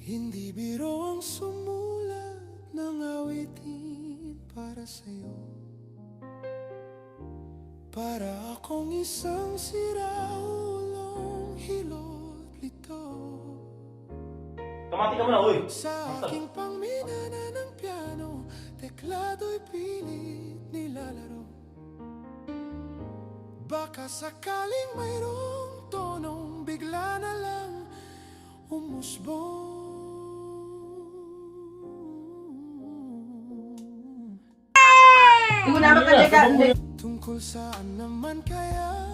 Hindi biro ang sumulat ng awitin para sa'yo. Para akong isang siraulong hilot lito. Kamati ka muna, uy! Sa aking pangminana ng piano, teklado'y pilit nilalaro. Baka sakaling mayroong tonong bigla na lang umusbong. Hindi ko naman talaga. Tungkol saan naman kaya